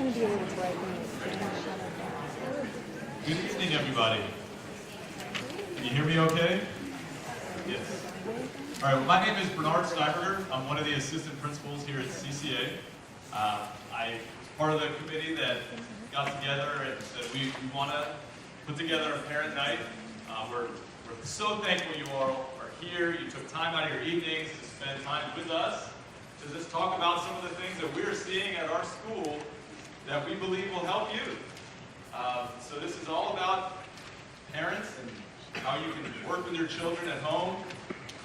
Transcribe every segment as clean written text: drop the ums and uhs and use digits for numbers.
going to be a little bright when you stand in front of them. Good evening, everybody. Can you hear me okay? Yes. All right, well, my name is Bernard Steiberger. I'm one of the assistant principals here at CCA. I was part of the committee that got together and said we want to put together a parent night. We're so thankful you all are here. You took time out of your evenings to spend time with us to just talk about some of the things that we're seeing at our school that we believe will help you. So this is all about parents and how you can work with your children at home.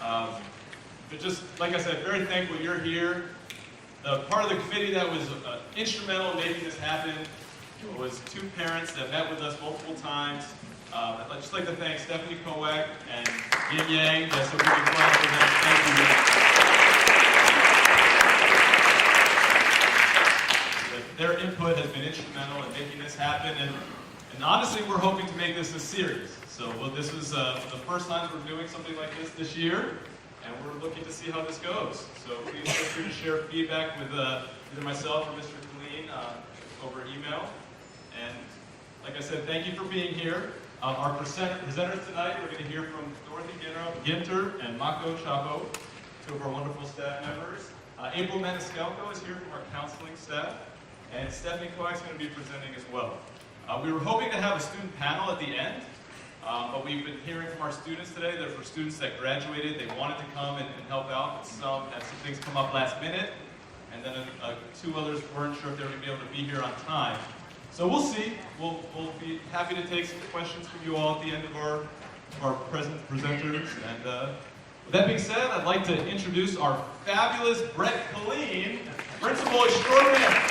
But just, like I said, very thankful you're here. Part of the committee that was instrumental in making this happen was two parents that met with us multiple times. I'd just like to thank Stephanie Kowak and Yin Yang. That's a big applause for them. Thank you. Their input has been instrumental in making this happen, and honestly, we're hoping to make this a series. So this is the first time we're doing something like this year, and we're looking to see how this goes. So please feel free to share feedback with either myself or Mr. Colleen over email. And like I said, thank you for being here. Our presenters tonight, we're going to hear from Dorothy Ginter and Mako Chapo, two of our wonderful staff members. April Maniscalco is here from our counseling staff, and Stephanie Kowak is going to be presenting as well. We were hoping to have a student panel at the end, but we've been hearing from our students today that for students that graduated, they wanted to come and help out, but some things come up last minute, and then two others weren't sure if they were going to be able to be here on time. So we'll see. We'll be happy to take some questions from you all at the end of our presenters. And with that being said, I'd like to introduce our fabulous Brett Colleen, Principal Extraordinaire.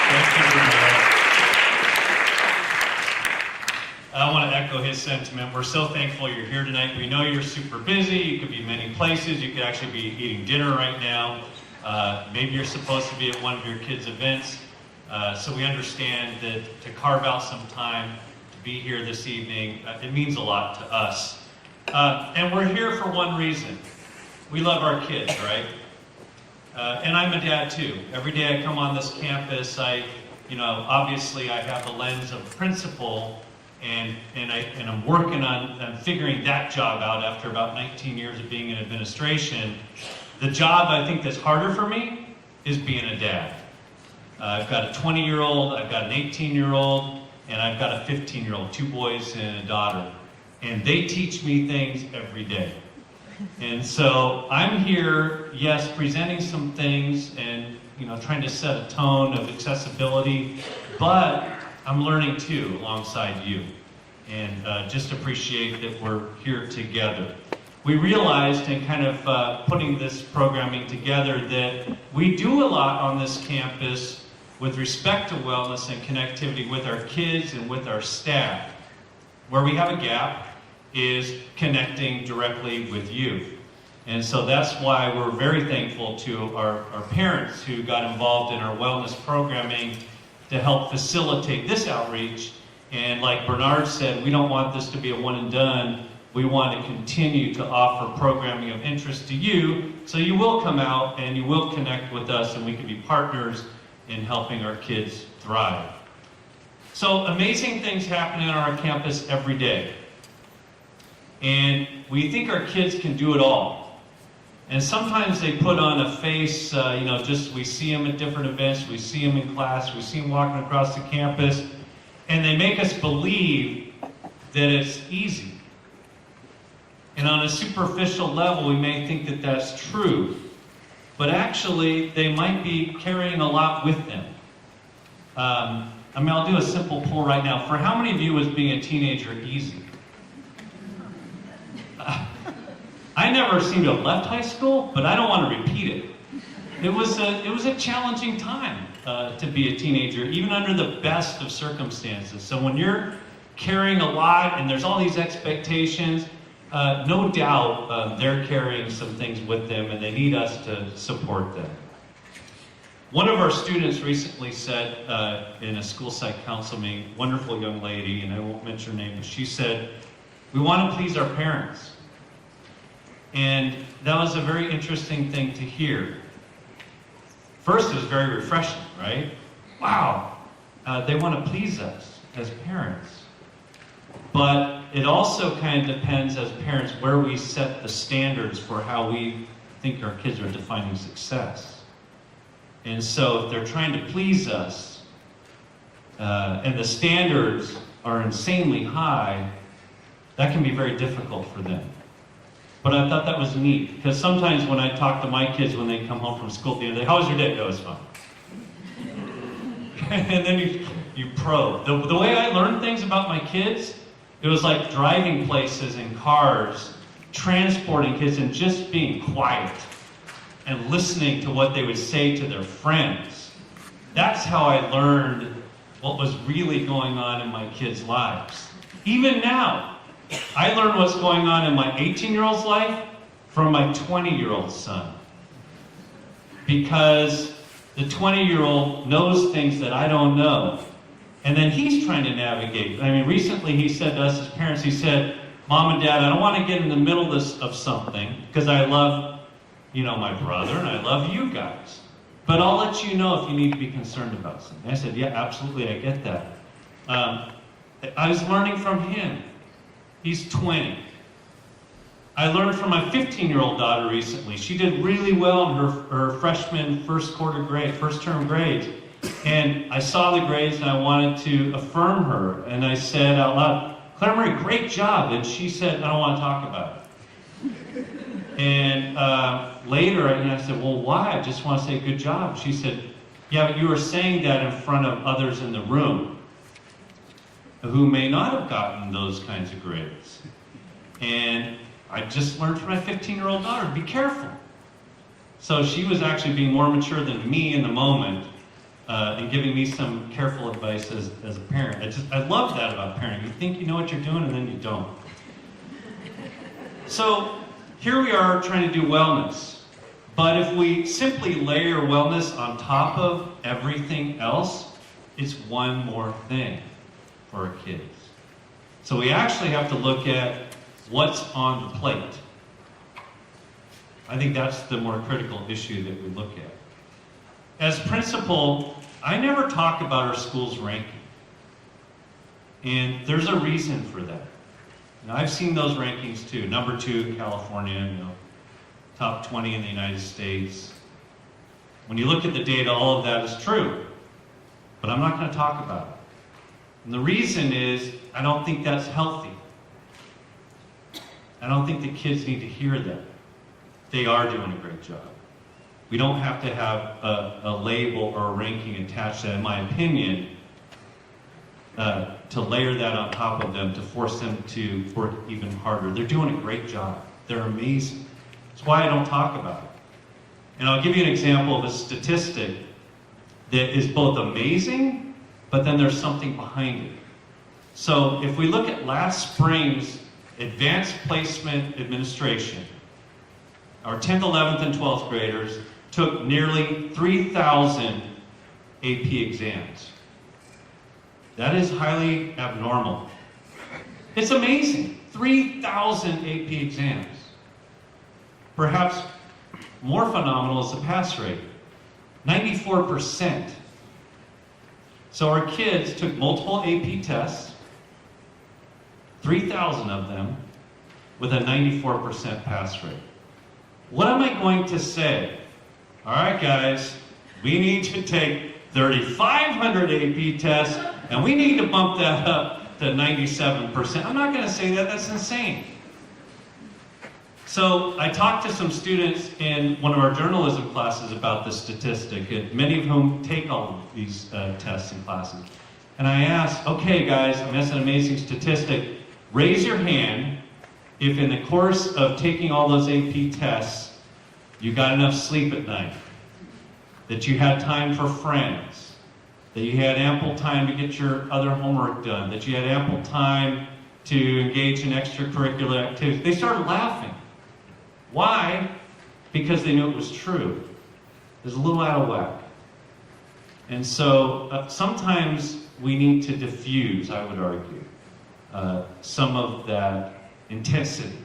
Thank you. I want to echo his sentiment. We're so thankful you're here tonight. We know you're super busy. You could be many places. You could actually be eating dinner right now. Maybe you're supposed to be at one of your kids' events. So we understand that to carve out some time to be here this evening, it means a lot to us. And we're here for one reason. We love our kids, right? And I'm a dad too. Every day I come on this campus, obviously I have the lens of principal, and I'm working on figuring that job out after about 19 years of being in administration. The job I think that's harder for me is being a dad. I've got a 20-year-old, I've got an 18-year-old, and I've got a 15-year-old, two boys and a daughter. And they teach me things every day. And so I'm here, yes, presenting some things and trying to set a tone of accessibility, but I'm learning too alongside you. And just appreciate that we're here together. We realized in kind of putting this programming together that we do a lot on this campus with respect to wellness and connectivity with our kids and with our staff. Where we have a gap is connecting directly with you. And so that's why we're very thankful to our parents who got involved in our wellness programming to help facilitate this outreach. And like Bernard said, we don't want this to be a one and done. We want to continue to offer programming of interest to you, so you will come out and you will connect with us and we can be partners in helping our kids thrive. So amazing things happen on our campus every day. And we think our kids can do it all. And sometimes they put on a face, we see them at different events, we see them in class, we see them walking across the campus, and they make us believe that it's easy. And on a superficial level, we may think that that's true. But actually, they might be carrying a lot with them. I'll do a simple poll right now. For how many of you was being a teenager easy? I never seem to have left high school, but I don't want to repeat it. It was a challenging time to be a teenager, even under the best of circumstances. So when you're carrying a lot and there's all these expectations, no doubt they're carrying some things with them and they need us to support them. One of our students recently said in a school psych council meeting, wonderful young lady, and I won't mention her name, but she said, we want to please our parents. And that was a very interesting thing to hear. First, it was very refreshing, right? Wow, they want to please us as parents. But it also kind of depends as parents where we set the standards for how we think our kids are defining success. And so if they're trying to please us, and the standards are insanely high, that can be very difficult for them. But I thought that was neat, because sometimes when I talk to my kids when they come home from school at the end of the day, how was your day? It was fun. And then you probe. The way I learned things about my kids, it was like driving places in cars, transporting kids, and just being quiet and listening to what they would say to their friends. That's how I learned what was really going on in my kids' lives. Even now, I learn what's going on in my 18-year-old's life from my 20-year-old son. Because the 20-year-old knows things that I don't know. And then he's trying to navigate. I mean, recently he said to us as parents, he said, Mom and Dad, I don't want to get in the middle of something because I love, my brother and I love you guys. But I'll let you know if you need to be concerned about something. I said, yeah, absolutely, I get that. I was learning from him. He's 20. I learned from my 15-year-old daughter recently. She did really well in her freshman first term grades. And I saw the grades and I wanted to affirm her. And I said out loud, Claire Marie, great job. And she said, I don't want to talk about it. And later I said, well, why? I just want to say good job. She said, yeah, but you were saying that in front of others in the room who may not have gotten those kinds of grades. And I just learned from my 15-year-old daughter, be careful. So she was actually being more mature than me in the moment and giving me some careful advice as a parent. I love that about parenting. You think you know what you're doing and then you don't. So here we are trying to do wellness. But if we simply layer wellness on top of everything else, it's one more thing for our kids. So we actually have to look at what's on the plate. I think that's the more critical issue that we look at. As principal, I never talk about our school's ranking. And there's a reason for that. Now, I've seen those rankings too. Number 2, California, top 20 in the United States. When you look at the data, all of that is true. But I'm not going to talk about it. And the reason is, I don't think that's healthy. I don't think the kids need to hear that. They are doing a great job. We don't have to have a label or a ranking attached to that, in my opinion, to layer that on top of them, to force them to work even harder. They're doing a great job. They're amazing. That's why I don't talk about it. And I'll give you an example of a statistic that is both amazing, but then there's something behind it. So if we look at last spring's Advanced Placement Administration, our 10th, 11th, and 12th graders took nearly 3,000 AP exams. That is highly abnormal. It's amazing. 3,000 AP exams. Perhaps more phenomenal is the pass rate. 94%. So our kids took multiple AP tests, 3,000 of them, with a 94% pass rate. What am I going to say? All right, guys, we need to take 3,500 AP tests, and we need to bump that up to 97%. I'm not going to say that. That's insane. So I talked to some students in one of our journalism classes about this statistic, and many of whom take all of these tests and classes. And I asked, okay, guys, that's an amazing statistic. Raise your hand if in the course of taking all those AP tests, you got enough sleep at night, that you had time for friends, that you had ample time to get your other homework done, that you had ample time to engage in extracurricular activities. They started laughing. Why? Because they knew it was true. It was a little out of whack. And so sometimes we need to diffuse, I would argue, some of that intensity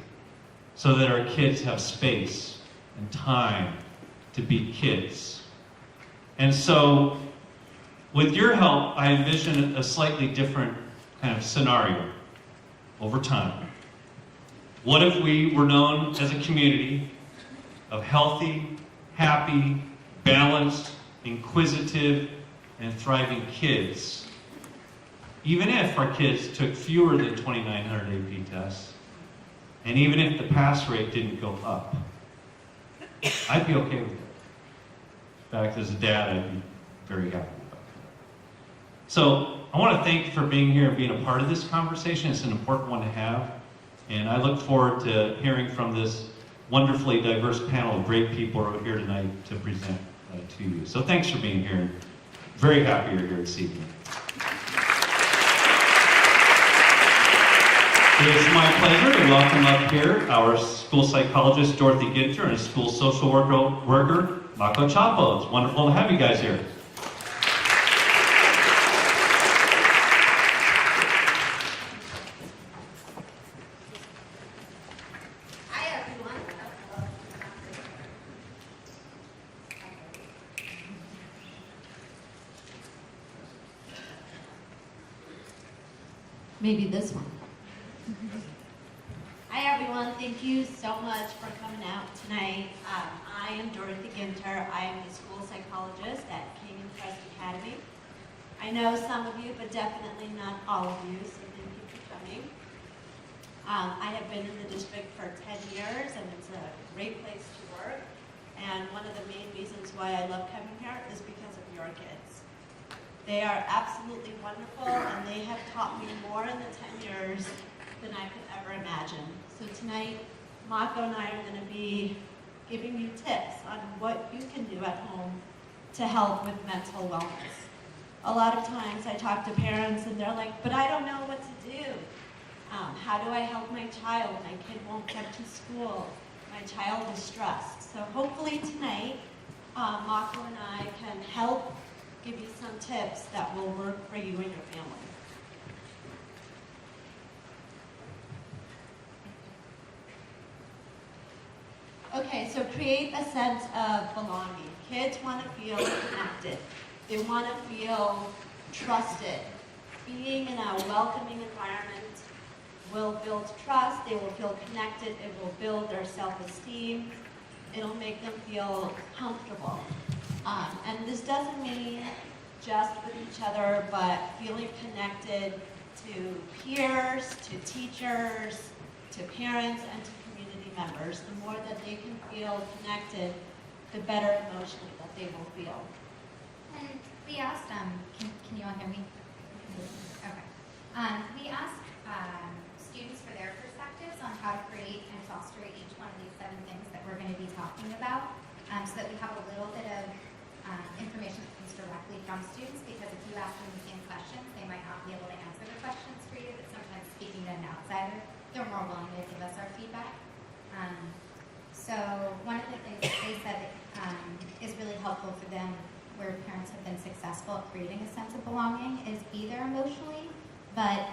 so that our kids have space and time to be kids. And so, with your help, I envision a slightly different kind of scenario over time. What if we were known as a community of healthy, happy, balanced, inquisitive, and thriving kids? Even if our kids took fewer than 2,900 AP tests, and even if the pass rate didn't go up, I'd be okay with it. In fact, as a dad, I'd be very happy about that. So, I want to thank you for being here and being a part of this conversation. It's an important one to have. And I look forward to hearing from this wonderfully diverse panel of great people who are here tonight to present to you. So thanks for being here. Very happy you're here this evening. It's my pleasure to welcome up here our school psychologist, Dorothy Ginter, and school social worker, Mako Chapo. It's wonderful to have you guys here. Maybe this one. Hi everyone, thank you so much for coming out tonight. I am Dorothy Ginter. I am the school psychologist at King and Crest Academy. I know some of you, but definitely not all of you, so thank you for coming. I have been in the district for 10 years, and it's a great place to work. And one of the main reasons why I love coming here is because of your kids. They are absolutely wonderful, and they have taught me more in the 10 years than I could ever imagine. So tonight, Mako and I are going to be giving you tips on what you can do at home to help with mental wellness. A lot of times I talk to parents and they're like, but I don't know what to do. How do I help my child? My kid won't get to school. My child is stressed. So hopefully tonight, Mako and I can help give you some tips that will work for you and your family. Okay, so create a sense of belonging. Kids want to feel connected. They want to feel trusted. Being in a welcoming environment will build trust. They will feel connected. It will build their self-esteem. It'll make them feel comfortable. And this doesn't mean just with each other, but feeling connected to peers, to teachers, to parents, and to community members. The more that they can feel connected, the better emotionally that they will feel. And we asked, can you all hear me? Okay. We asked students for their perspectives on how to create and foster each one of these 7 things that we're going to be talking about, so that we have a little bit of information that comes directly from students, because if you ask them the same questions, they might not be able to answer the questions for you, but sometimes speaking to an outsider, they're more willing to give us our feedback. So one of the things that they said is really helpful for them, where parents have been successful at creating a sense of belonging, is be there emotionally, but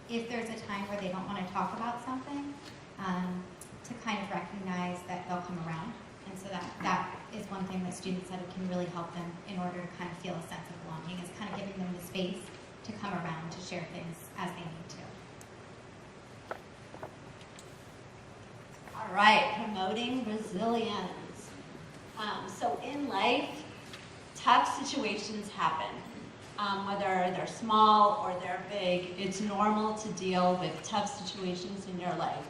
if there's a time where they don't want to talk about something, to kind of recognize that they'll come around. And so that is one thing that students said can really help them in order to kind of feel a sense of belonging, is kind of giving them the space to come around to share things as they need to. All right, promoting resilience. So in life, tough situations happen. Whether they're small or they're big, it's normal to deal with tough situations in your life.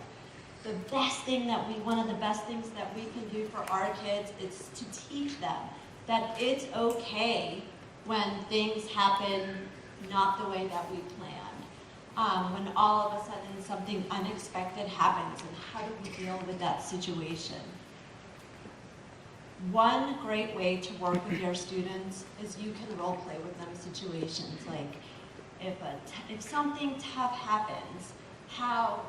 One of the best things that we can do for our kids is to teach them that it's okay when things happen not the way that we planned. When all of a sudden something unexpected happens, and how do we deal with that situation? One great way to work with your students is you can role play with them situations. Like if something tough happens, how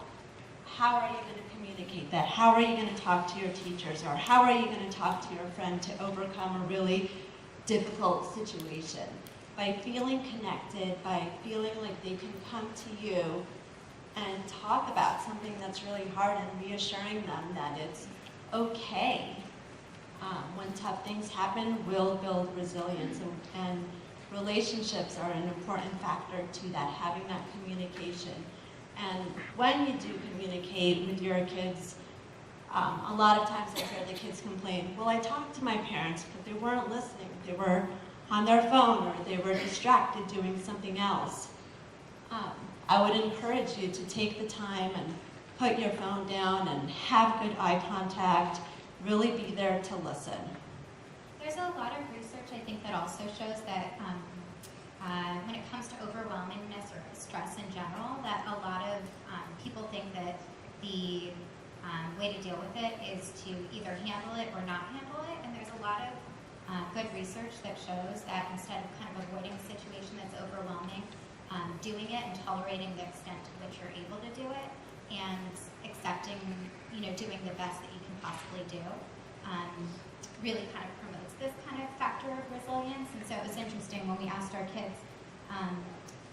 are you going to communicate that? How are you going to talk to your teachers? Or how are you going to talk to your friend to overcome a really difficult situation? By feeling connected, by feeling like they can come to you and talk about something that's really hard, and reassuring them that it's okay. When tough things happen, we'll build resilience, and relationships are an important factor to that, having that communication. And when you do communicate with your kids, a lot of times I hear the kids complain, well, I talked to my parents, but they weren't listening. They were on their phone, or they were distracted doing something else. I would encourage you to take the time and put your phone down and have good eye contact, really be there to listen. There's a lot of research, I think, that also shows that when it comes to overwhelmingness or stress in general, that a lot of people think that the way to deal with it is to either handle it or not handle it. And there's a lot of good research that shows that instead of kind of avoiding a situation that's overwhelming, doing it and tolerating the extent to which you're able to do it, and accepting, doing the best that you can possibly do, really kind of promotes this kind of factor of resilience. And so it was interesting when we asked our kids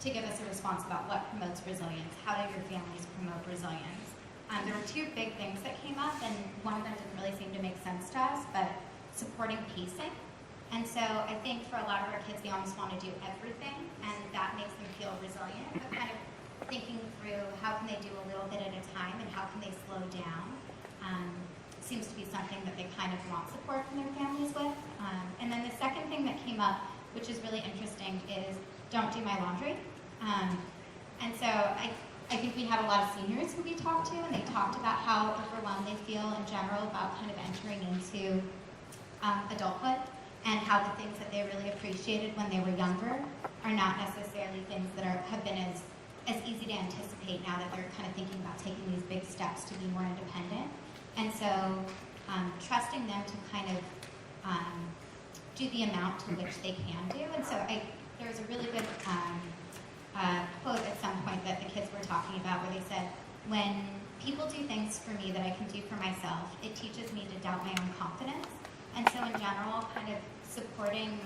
to give us a response about what promotes resilience. How do your families promote resilience? There were two big things that came up, and one of them didn't really seem to make sense to us, but supporting pacing. And so I think for a lot of our kids, they almost want to do everything, and that makes them feel resilient, but kind of thinking through how can they do a little bit at a time and how can they slow down seems to be something that they kind of want support from their families with. And then the second thing that came up, which is really interesting, is don't do my laundry. And so I think we had a lot of seniors who we talked to, and they talked about how overwhelmed they feel in general about kind of entering into adulthood, and how the things that they really appreciated when they were younger are not necessarily things that have been as easy to anticipate now that they're kind of thinking about taking these big steps to be more independent. And so trusting them to kind of do the amount to which they can do. And so there was a really good quote at some point that the kids were talking about where they said, when people do things for me that I can do for myself, it teaches me to doubt my own confidence. And so in general, kind of supporting,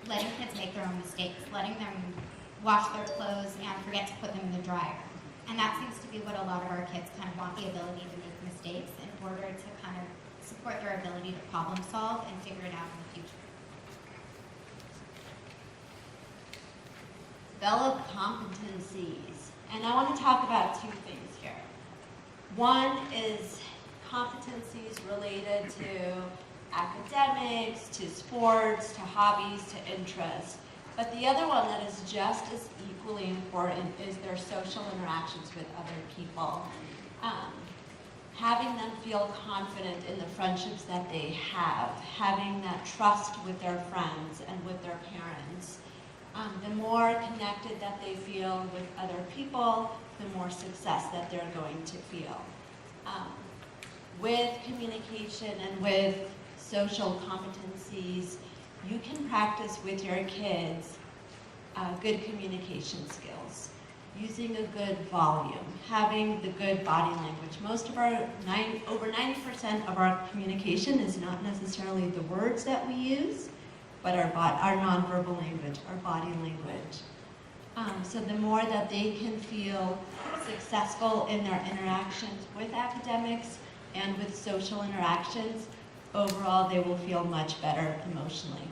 letting kids make their own mistakes, letting them wash their clothes and forget to put them in the dryer. And that seems to be what a lot of our kids kind of want, the ability to make mistakes in order to kind of support their ability to problem solve and figure it out in the future. Develop competencies. And I want to talk about two things here. One is competencies related to academics, to sports, to hobbies, to interests. But the other one that is just as equally important is their social interactions with other people. Having them feel confident in the friendships that they have, having that trust with their friends and with their parents. The more connected that they feel with other people, the more success that they're going to feel. With communication and with social competencies, you can practice with your kids good communication skills, using a good volume, having the good body language. Most of our, over 90% of our communication is not necessarily the words that we use, but our nonverbal language, our body language. So the more that they can feel successful in their interactions with academics and with social interactions, overall they will feel much better emotionally.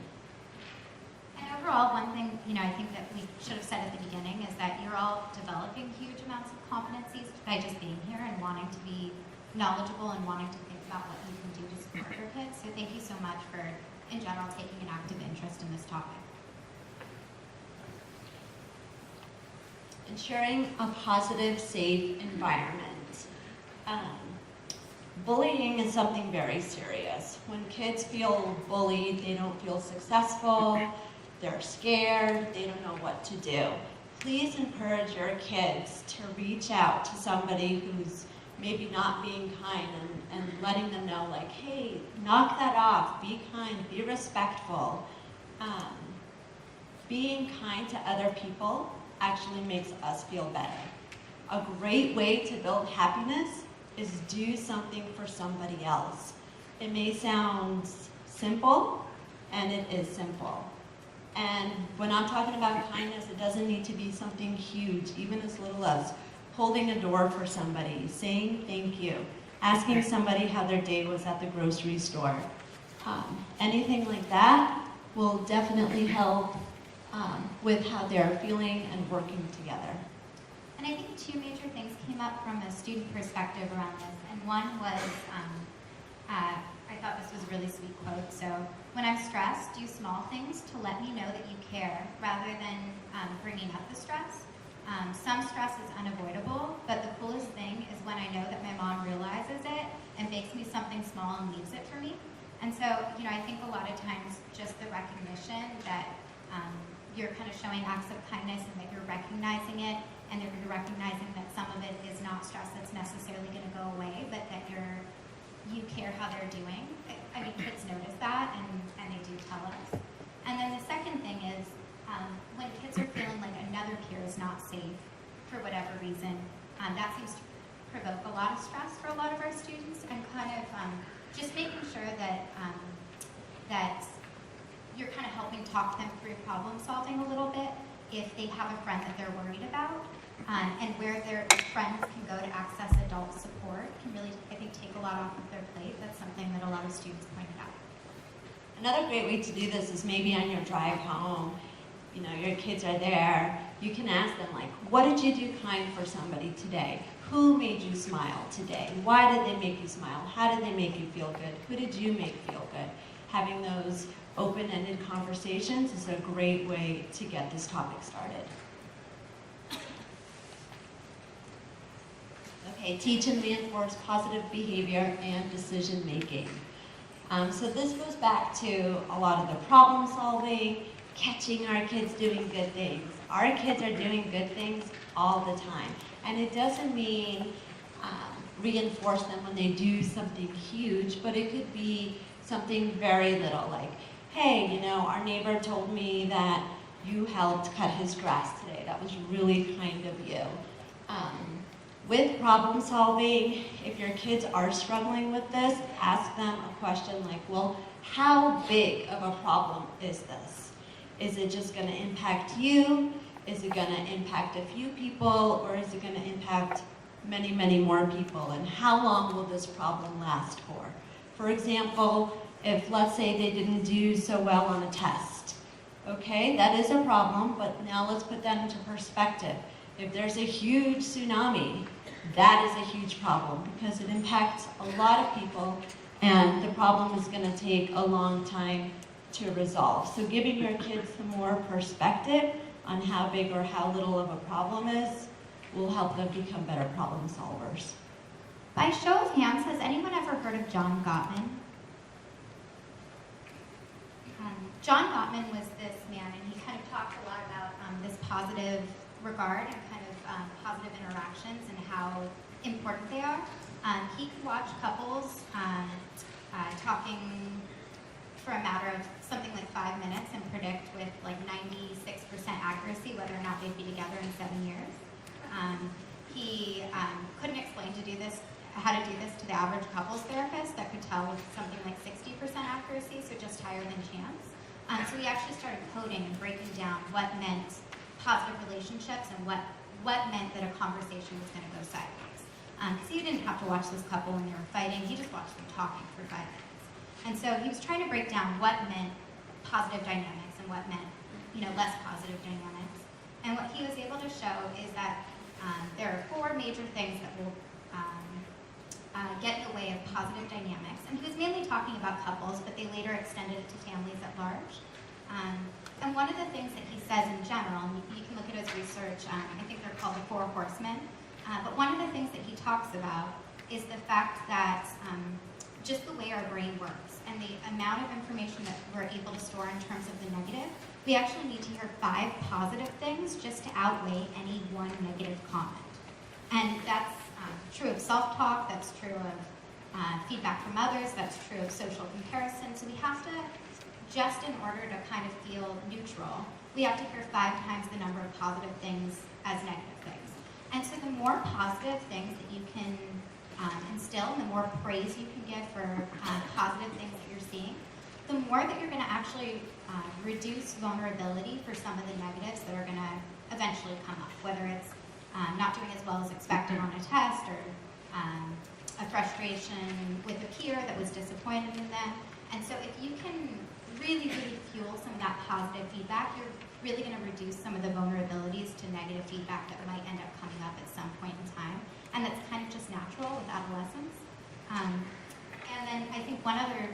And overall, one thing I think that we should have said at the beginning is that you're all developing huge amounts of competencies by just being here and wanting to be knowledgeable and wanting to think about what you can do to support your kids. So thank you so much for, in general, taking an active interest in this topic. Ensuring a positive, safe environment. Bullying is something very serious. When kids feel bullied, they don't feel successful, they're scared, they don't know what to do. Please encourage your kids to reach out to somebody who's maybe not being kind and letting them know, like, hey, knock that off, be kind, be respectful. Being kind to other people actually makes us feel better. A great way to build happiness is do something for somebody else. It may sound simple, and it is simple. And when I'm talking about kindness, it doesn't need to be something huge, even as little as holding a door for somebody, saying thank you. asking somebody how their day was at the grocery store. Anything like that will definitely help with how they're feeling and working together. And I think two major things came up from a student perspective around this. And one was, I thought this was a really sweet quote. So, when I'm stressed, do small things to let me know that you care, rather than bringing up the stress. Some stress is unavoidable, but the coolest thing is when I know that my mom realizes it and makes me something small and leaves it for me. And so, I think a lot of times just the recognition that you're kind of showing acts of kindness and that you're recognizing it, and that you're recognizing that some of it is not stress that's necessarily going to go away, but that you care how they're doing. I mean, kids notice that, and they do tell us. And then the second thing is, when kids are feeling like another peer is not safe for whatever reason, that seems to provoke a lot of stress for a lot of our students, and kind of just making sure that that you're kind of helping talk them through problem solving a little bit if they have a friend that they're worried about, and where their friends can go to access adult support can really, I think, take a lot off of their plate. That's something that a lot of students pointed out. Another great way to do this is maybe on your drive home. Your kids are there. You can ask them, like, what did you do kind for somebody today? Who made you smile today? Why did they make you smile? How did they make you feel good? Who did you make feel good? Having those open-ended conversations is a great way to get this topic started. Okay, teach and reinforce positive behavior and decision making. So this goes back to a lot of the problem solving, catching our kids doing good things. Our kids are doing good things all the time. And it doesn't mean reinforce them when they do something huge, but it could be something very little, like, hey, our neighbor told me that you helped cut his grass today. That was really kind of you. With problem solving, if your kids are struggling with this, ask them a question like, well, how big of a problem is this? Is it just going to impact you? Is it going to impact a few people? Or is it going to impact many, many more people? And how long will this problem last for? For example, if, let's say, they didn't do so well on a test. Okay, that is a problem, but now let's put that into perspective. If there's a huge tsunami, that is a huge problem because it impacts a lot of people, and the problem is going to take a long time to resolve. So giving your kids some more perspective on how big or how little of a problem is will help them become better problem solvers. By show of hands, has anyone ever heard of John Gottman? John Gottman was this man, and he kind of talked a lot about this positive regard and kind of positive interactions and how important they are. He could watch couples talking for a matter of something like 5 minutes and predict with like 96% accuracy whether or not they'd be together in 7 years. He couldn't explain how to do this to the average couples therapist that could tell with something like 60% accuracy, so just higher than chance. So we actually started coding and breaking down what meant positive relationships and what meant that a conversation was going to go sideways. Because he didn't have to watch this couple when they were fighting, he just watched them talking for 5 minutes. And so he was trying to break down what meant positive dynamics and what meant, less positive dynamics. And what he was able to show is that there are 4 major things that will get in the way of positive dynamics. And he was mainly talking about couples, but they later extended it to families at large. And one of the things that he says in general, and you can look at his research, I think they're called the 4 horsemen, but one of the things that he talks about is the fact that just the way our brain works and the amount of information that we're able to store in terms of the negative, we actually need to hear 5 positive things just to outweigh any one negative comment. And that's true of self-talk, that's true of feedback from others, that's true of social comparison. So we have to, just in order to kind of feel neutral, we have to hear 5 times the number of positive things as negative things. And so the more positive things that you can instill, and the more praise you can give for positive things that you're seeing, the more that you're going to actually reduce vulnerability for some of the negatives that are going to eventually come up, whether it's not doing as well as expected on a test, or a fresh frustration with a peer that was disappointed in them. And so if you can really, really fuel some of that positive feedback, you're really going to reduce some of the vulnerabilities to negative feedback that might end up coming up at some point in time. And that's kind of just natural with adolescence. And then I think one other,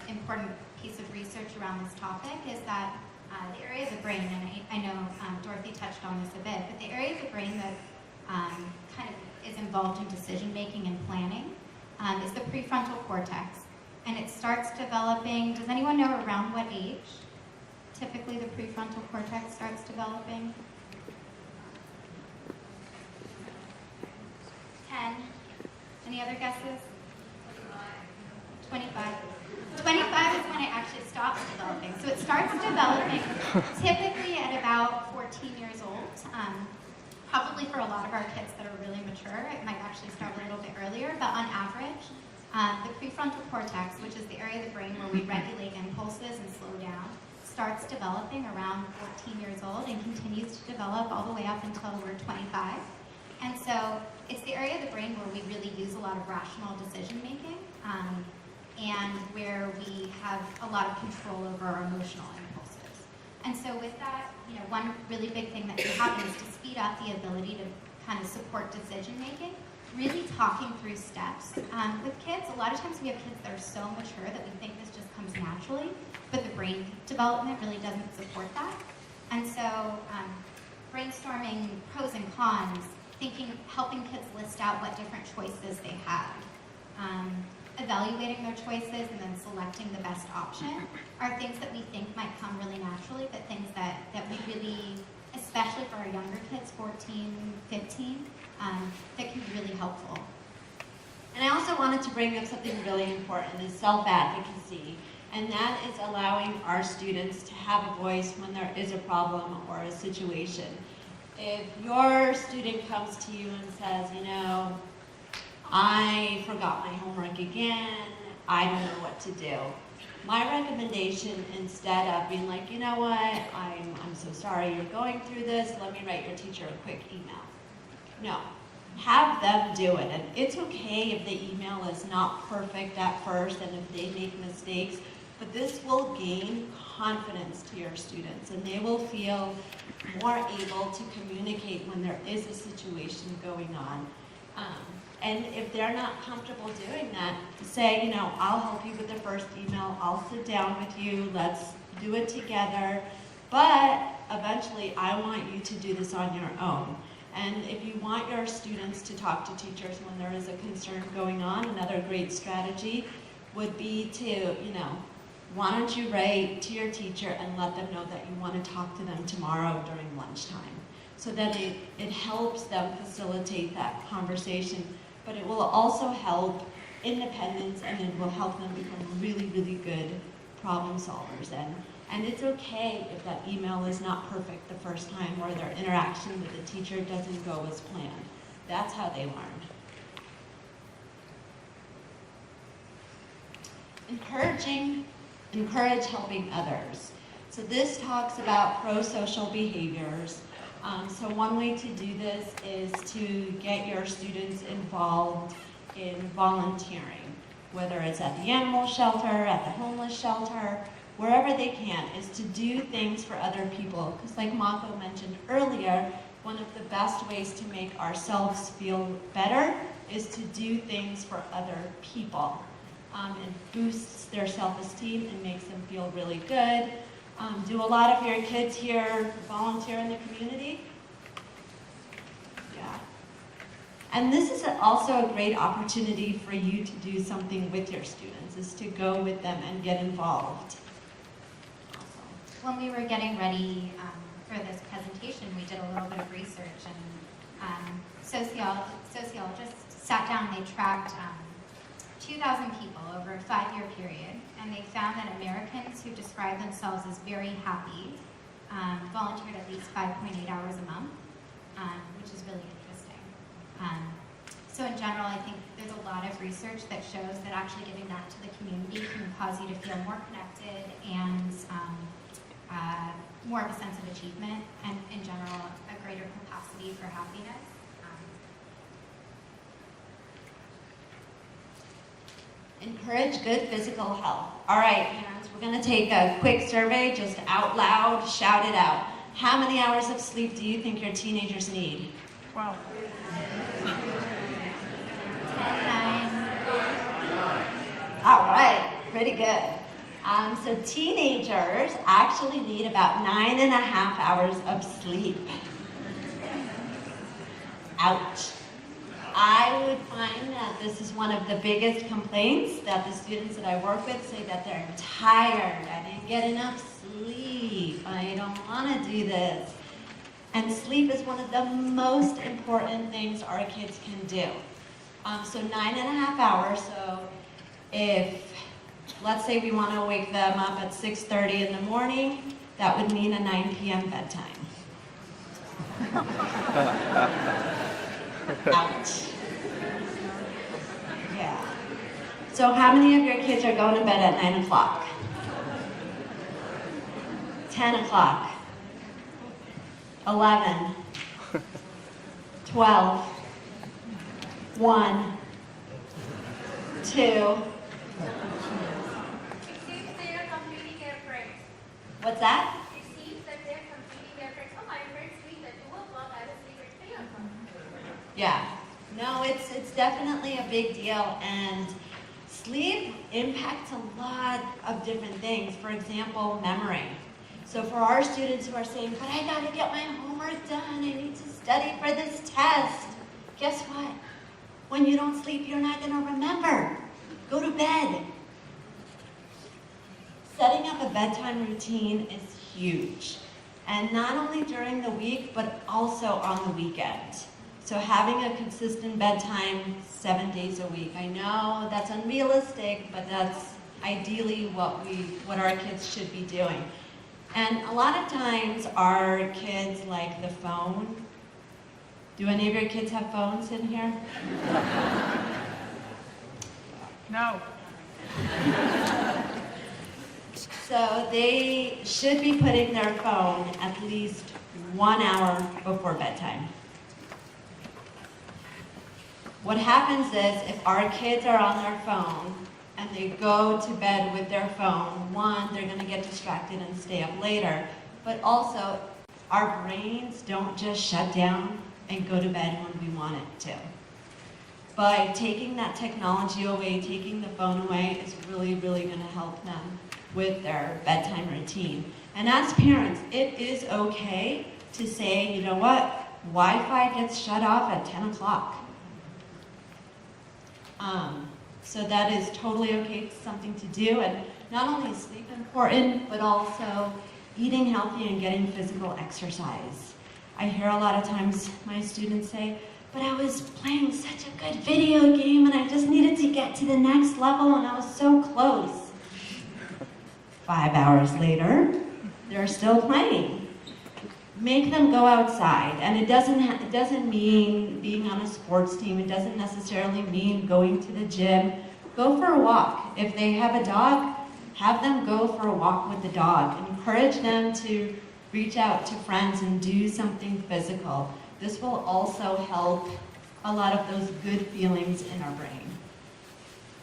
important piece of research around this topic is that the area of the brain, and I know Dorothy touched on this a bit, but the area of the brain that kind of is involved in decision making and planning is the prefrontal cortex. And it starts developing, does anyone know around what age typically the prefrontal cortex starts developing? 10. Any other guesses? 25. 25 is when it actually stops developing. So it starts developing typically at about 14 years old. Probably for a lot of our kids that are really mature, it might actually start a little bit earlier, but on average, the prefrontal cortex, which is the area of the brain where we regulate impulses and slow down, starts developing around 14 years old and continues to develop all the way up until we're 25. And so it's the area of the brain where we really use a lot of rational decision making and where we have a lot of control over our emotional impulses. And so with that, one really big thing that can happen is to speed up the ability to kind of support decision making, really talking through steps. With kids, a lot of times we have kids that are so mature that we think this just comes naturally, but the brain development really doesn't support that. And so brainstorming pros and cons, helping kids list out what different choices they have, evaluating their choices and then selecting the best option are things that we think might come really naturally, but things that we really, especially for our younger kids, 14, 15, that can be really helpful. And I also wanted to bring up something really important, is self-advocacy. And that is allowing our students to have a voice when there is a problem or a situation. If your student comes to you and says, I forgot my homework again, I don't know what to do. My recommendation, instead of being like, you know what, I'm so sorry you're going through this, let me write your teacher a quick email. No, have them do it. And it's okay if the email is not perfect at first and if they make mistakes, but this will gain confidence to your students and they will feel more able to communicate when there is a situation going on. And if they're not comfortable doing that, say, I'll help you with the first email, I'll sit down with you, let's do it together, but eventually I want you to do this on your own. And if you want your students to talk to teachers when there is a concern going on, another great strategy would be to, why don't you write to your teacher and let them know that you want to talk to them tomorrow during lunchtime. So then it helps them facilitate that conversation, but it will also help independence and it will help them become really, really good problem solvers. And it's okay if that email is not perfect the first time or their interaction with the teacher doesn't go as planned. That's how they learn. Encourage helping others. So this talks about pro-social behaviors. So one way to do this is to get your students involved in volunteering, whether it's at the animal shelter, at the homeless shelter, wherever they can, is to do things for other people. Because like Mako mentioned earlier, one of the best ways to make ourselves feel better is to do things for other people. It boosts their self-esteem and makes them feel really good. Do a lot of your kids here volunteer in the community? Yeah. And this is also a great opportunity for you to do something with your students, is to go with them and get involved. When we were getting ready for this presentation, we did a little bit of research, and sociologists sat down and they tracked 2,000 people over a 5-year period, and they found that Americans who describe themselves as very happy volunteered at least 5.8 hours a month, which is really interesting. So in general, I think there's a lot of research that shows that actually giving back to the community can cause you to feel more connected and more of a sense of achievement, and in general, a greater capacity for happiness. encourage good physical health. All right, parents, we're going to take a quick survey, just out loud, shout it out. How many hours of sleep do you think your teenagers need? 12. 10, 9. All right, pretty good. So teenagers actually need about 9.5 hours of sleep. Ouch. I would find that this is one of the biggest complaints that the students that I work with say that they're tired. I didn't get enough sleep. I don't want to do this. And sleep is one of the most important things our kids can do. So 9.5 hours. So if, let's say we want to wake them up at 6:30 in the morning, that would mean a 9 p.m. bedtime. Ouch. Yeah. So how many of your kids are going to bed at 9 o'clock? 10 o'clock? 11? 12? 1? 2? What's that? It seems that they're completing their breaks. Oh, my friends sleep at 2 o'clock. I was sleeping at 3 o'clock. Yeah. No, it's definitely a big deal, and sleep impacts a lot of different things. For example, memory. So for our students who are saying, but I gotta get my homework done, I need to study for this test. Guess what? When you don't sleep, you're not gonna remember. Go to bed. Setting up a bedtime routine is huge. And not only during the week, but also on the weekend. So having a consistent bedtime 7 days a week. I know that's unrealistic, but that's ideally what our kids should be doing. And a lot of times our kids like the phone. Do any of your kids have phones in here? No. So they should be putting their phone at least 1 hour before bedtime. What happens is if our kids are on their phone and they go to bed with their phone, one, they're going to get distracted and stay up later, but also our brains don't just shut down and go to bed when we want it to. By taking that technology away, taking the phone away, is really, really going to help them with their bedtime routine. And as parents, it is okay to say, you know what, Wi-Fi gets shut off at 10 o'clock. So that is totally okay, it's something to do. And not only is sleep important, but also eating healthy and getting physical exercise. I hear a lot of times my students say, but I was playing such a good video game and I just needed to get to the next level and I was so close. 5 hours later, they're still playing. Make them go outside, and it doesn't mean being on a sports team. It doesn't necessarily mean going to the gym. Go for a walk. If they have a dog, have them go for a walk with the dog. Encourage them to reach out to friends and do something physical. This will also help a lot of those good feelings in our brain.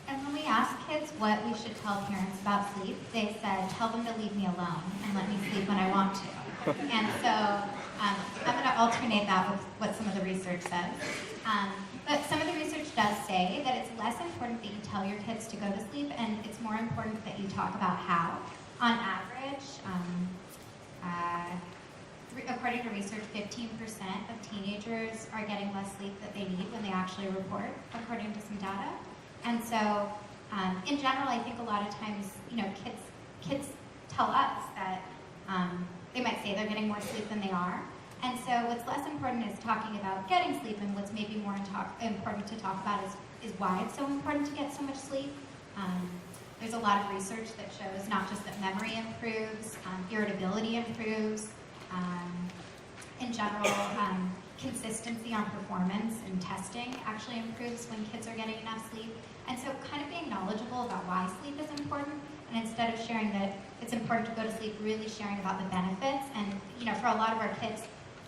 And when we ask kids what we should tell parents about sleep, they said, tell them to leave me alone and let me sleep when I want to. And so I'm going to alternate that with what some of the research says. But some of the research does say that it's less important that you tell your kids to go to sleep, and it's more important that you talk about how. On average, according to research, 15% of teenagers are getting less sleep that they need when they actually report, according to some data. And so, in general, I think a lot of times, kids tell us that they might say they're getting more sleep than they are. And so what's less important is talking about getting sleep, and what's maybe more important to talk about is why it's so important to get so much sleep. There's a lot of research that shows not just that memory improves, irritability improves, in general, consistency on performance and testing actually improves when kids are getting enough sleep. And so kind of being knowledgeable about why sleep is important, and instead of sharing that it's important to go to sleep, really sharing about the benefits. And for a lot of our kids,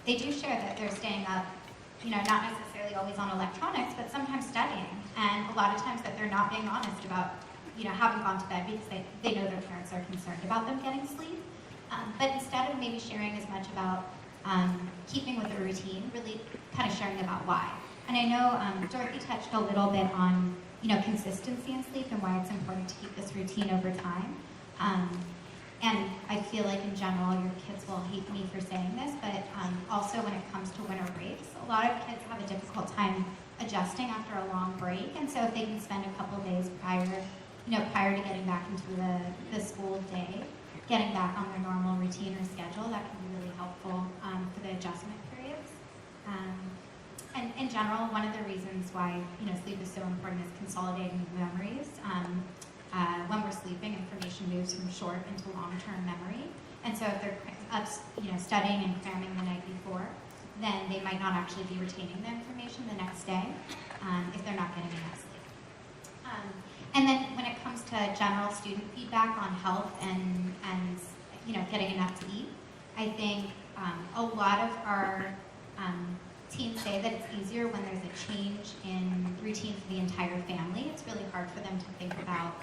they do share that they're staying up, not necessarily always on electronics, but sometimes studying. And a lot of times that they're not being honest about haven't gone to bed because they know their parents are concerned about them getting sleep. But instead of maybe sharing as much about keeping with the routine, really kind of sharing about why. And I know Dorothy touched a little bit on consistency in sleep and why it's important to keep this routine over time. And I feel like in general, your kids will hate me for saying this, but also when it comes to winter breaks, a lot of kids have a difficult time adjusting after a long break. And so if they can spend a couple days prior to getting back into the school day, getting back on their normal routine or schedule, that can be really helpful for the adjustment periods. And in general, one of the reasons why sleep is so important is consolidating memories. When we're sleeping, information moves from short into long-term memory. And so if they're studying and cramming the night before, then they might not actually be retaining the information the next day if they're not getting enough sleep. And then when it comes to general student feedback on health and getting enough to eat, I think a lot of our teens say that it's easier when there's a change in routine for the entire family. It's really hard for them to think about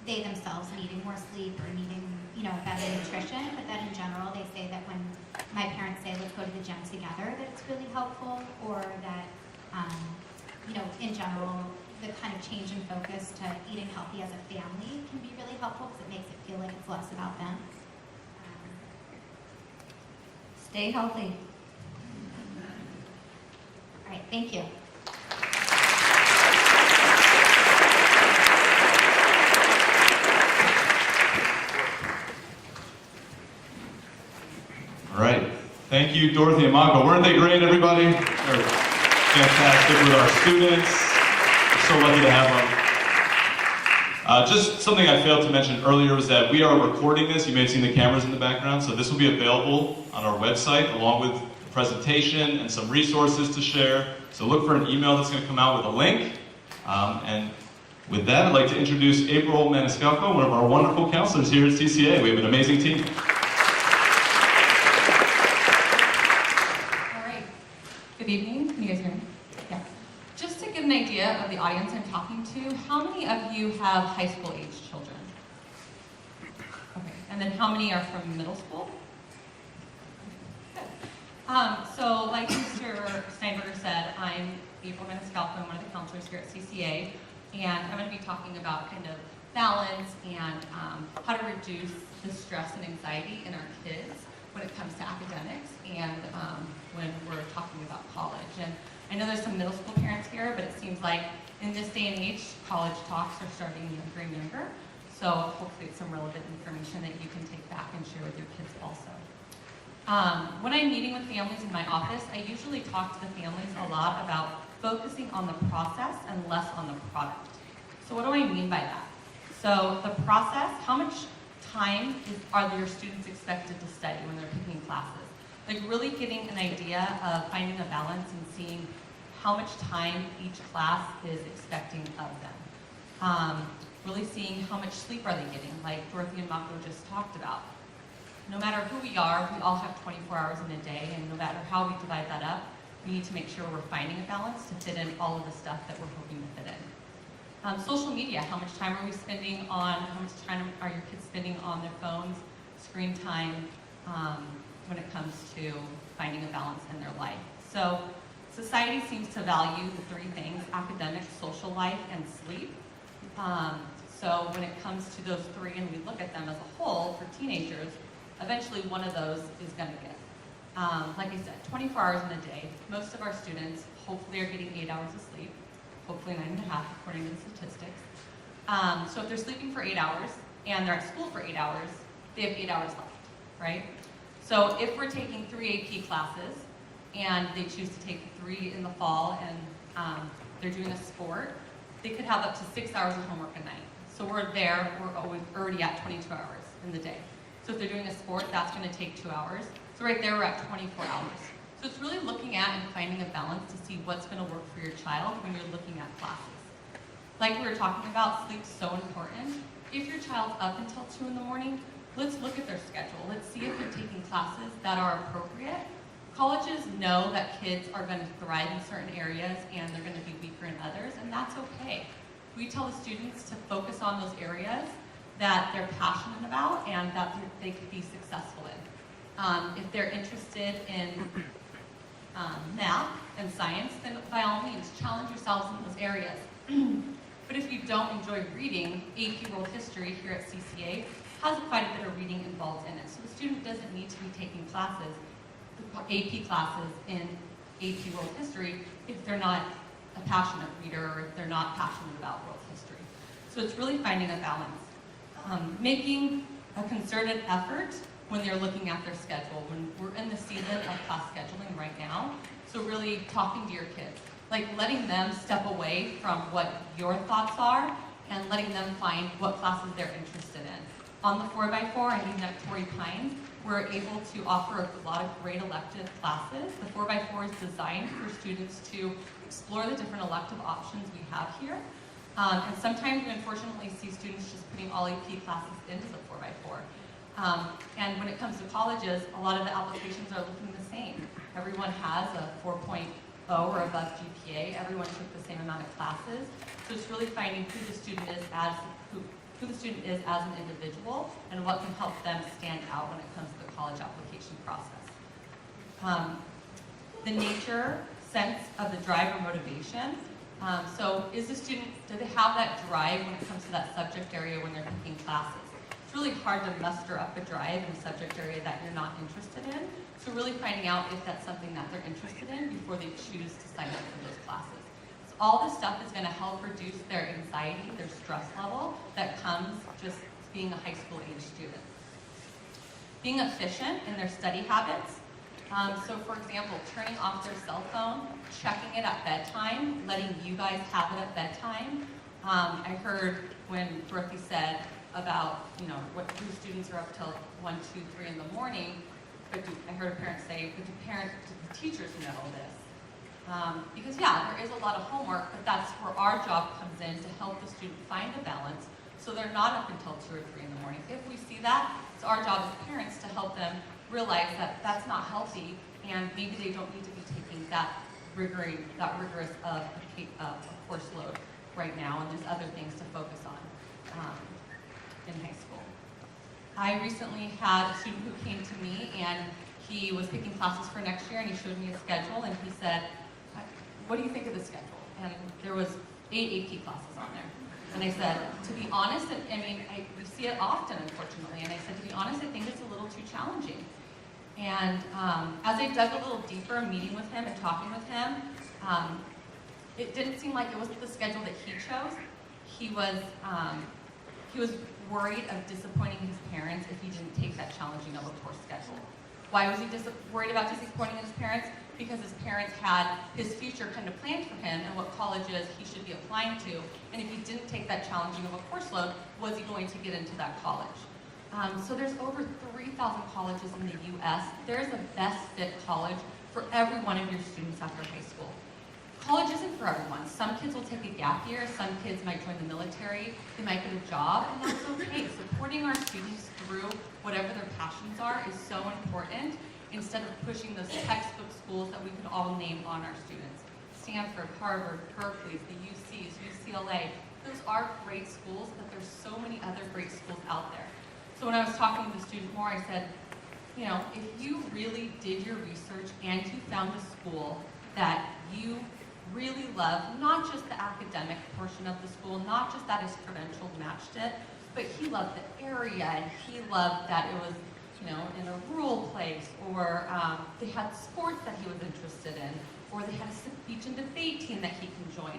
they themselves needing more sleep or needing better nutrition. But then in general, they say that when my parents say let's go to the gym together, that it's really helpful, or that in general, the kind of change in focus to eating healthy as a family can be really helpful because it makes it feel like it's less about them. Stay healthy. All right, thank you. All right. Thank you, Dorothy and Mako. Weren't they great, everybody? They're fantastic with our students. We're so lucky to have them. Just something I failed to mention earlier was that we are recording this. You may have seen the cameras in the background. So this will be available on our website along with the presentation and some resources to share. So look for an email that's going to come out with a link. And with that, I'd like to introduce April Maniscalco, one of our wonderful counselors here at CCA. We have an amazing team. Good evening. Can you guys hear me? Yeah. Just to get an idea of the audience I'm talking to, how many of you have high school age children? Okay. And then how many are from middle school? Good. So like Mr. Steinberger said, I'm April Maniscalco. I'm one of the counselors here at CCA. And I'm going to be talking about kind of balance and how to reduce the stress and anxiety in our kids when it comes to academics and when we're talking about college. And I know there's some middle school parents here, but it seems like in this day and age, college talks are starting younger and younger. So hopefully it's some relevant information that you can take back and share with your kids also. When I'm meeting with families in my office, I usually talk to the families a lot about focusing on the process and less on the product. So what do I mean by that? So the process, how much time are your students expected to study when they're picking classes? Like really getting an idea of finding a balance and seeing how much time each class is expecting of them. Really seeing how much sleep are they getting, like Dorothy and Mako just talked about. No matter who we are, we all have 24 hours in a day, and no matter how we divide that up, we need to make sure we're finding a balance to fit in all of the stuff that we're hoping to fit in. Social media, how much time are we spending on, how much time are your kids spending on their phones, screen time, when it comes to finding a balance in their life. So society seems to value the three things: academic, social life, and sleep. So when it comes to those three and we look at them as a whole for teenagers, eventually one of those is going to get. Like I said, 24 hours in a day. Most of our students hopefully are getting 8 hours of sleep, hopefully 9.5 according to the statistics. So if they're sleeping for 8 hours and they're at school for 8 hours, they have 8 hours left, right? So if we're taking 3 AP classes and they choose to take 3 in the fall and they're doing a sport, they could have up to 6 hours of homework a night. So we're already at 22 hours in the day. So if they're doing a sport, that's going to take 2 hours. So right there, we're at 24 hours. So it's really looking at and finding a balance to see what's going to work for your child when you're looking at classes. Like we were talking about, sleep's so important. If your child's up until 2 in the morning, let's look at their schedule. Let's see if they're taking classes that are appropriate. Colleges know that kids are going to thrive in certain areas and they're going to be weaker in others, and that's okay. we tell the students to focus on those areas that they're passionate about and that they could be successful in. If they're interested in math and science, then by all means, challenge yourselves in those areas. But if you don't enjoy reading, AP World History here at CCA has quite a bit of reading involved in it. So the student doesn't need to be taking classes, AP classes in AP World History if they're not a passionate reader or if they're not passionate about world history. So it's really finding a balance. Making a concerted effort when they're looking at their schedule. When we're in the season of class scheduling right now, so really talking to your kids, like letting them step away from what your thoughts are and letting them find what classes they're interested in. On the 4x4, I mean at Torrey Pines, we're able to offer a lot of great elective classes. The 4x4 is designed for students to explore the different elective options we have here. And sometimes we unfortunately see students just putting all AP classes into the 4x4. And when it comes to colleges, a lot of the applications are looking the same. Everyone has a 4.0 or above GPA. Everyone took the same amount of classes. So it's really finding who the student is as an individual and what can help them stand out when it comes to the college application process. The nature, sense of the drive or motivation. So is the student, do they have that drive when it comes to that subject area when they're picking classes? It's really hard to muster up a drive in a subject area that you're not interested in. So really finding out if that's something that they're interested in before they choose to sign up for those classes. So all this stuff is going to help reduce their anxiety, their stress level that comes just being a high school age student. Being efficient in their study habits. So for example, turning off their cell phone, checking it at bedtime, letting you guys have it at bedtime. I heard when Dorothy said about, who students are up till 1, 2, 3 in the morning, but I heard a parent say, but do the teachers know this? Because yeah, there is a lot of homework, but that's where our job comes in to help the student find a balance so they're not up until 2 or 3 in the morning. If we see that, it's our job as parents to help them realize that that's not healthy and maybe they don't need to be taking that rigorous of a course load right now, and there's other things to focus on in high school. I recently had a student who came to me and he was picking classes for next year and he showed me a schedule and he said, what do you think of the schedule? And there was 8 AP classes on there. And I said, to be honest, we see it often, unfortunately, and I said, to be honest, I think it's a little too challenging. And as I dug a little deeper, meeting with him and talking with him, it didn't seem like it was the schedule that he chose. He was worried of disappointing his parents if he didn't take that challenging of a course schedule. Why was he worried about disappointing his parents? Because his parents had his future kind of planned for him and what colleges he should be applying to. And if he didn't take that challenging of a course load, was he going to get into that college? So there's over 3,000 colleges in the U.S. There's a best fit college for every one of your students after high school. College isn't for everyone. Some kids will take a gap year, some kids might join the military, they might get a job, and that's okay. Supporting our students through whatever their passions are is so important, instead of pushing those textbook schools that we could all name on our students. Stanford, Harvard, Berkeley, the UCs, UCLA, those are great schools, but there's so many other great schools out there. So when I was talking to the student more, I said, if you really did your research and you found a school that you really love, not just the academic portion of the school, not just that his credentials matched it, but he loved the area and he loved that it was, in a rural place, or they had sports that he was interested in, or they had a speech and debate team that he can join.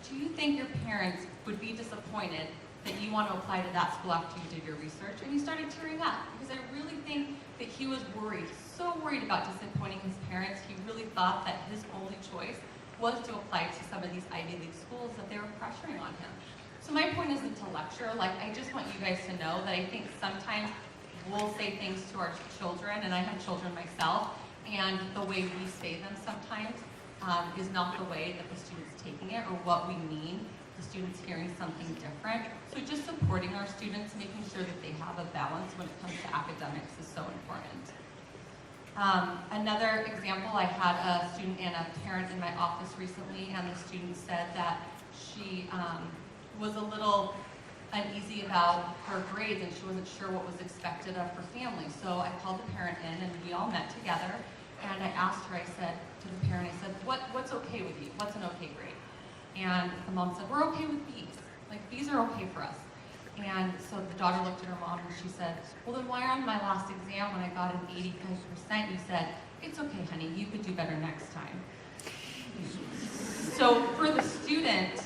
Do you think your parents would be disappointed that you want to apply to that school after you did your research? And he started tearing up because I really think that he was worried, so worried about disappointing his parents. He really thought that his only choice was to apply to some of these Ivy League schools that they were pressuring on him. So my point isn't to lecture, I just want you guys to know that I think sometimes we'll say things to our children, and I have children myself, and the way we say them sometimes is not the way that the student's taking it or what we mean. The student's hearing something different. So just supporting our students, making sure that they have a balance when it comes to academics is so important. Another example, I had a student and a parent in my office recently, and the student said that she was a little uneasy about her grades and she wasn't sure what was expected of her family. So I called the parent in and we all met together and I asked her, I said to the parent, I said, what's okay with you? What's an okay grade? And the mom said, we're okay with B's. Like, B's are okay for us. And so the daughter looked at her mom and she said, well then why on my last exam when I got an 85%, you said, it's okay honey, you could do better next time. So for the student,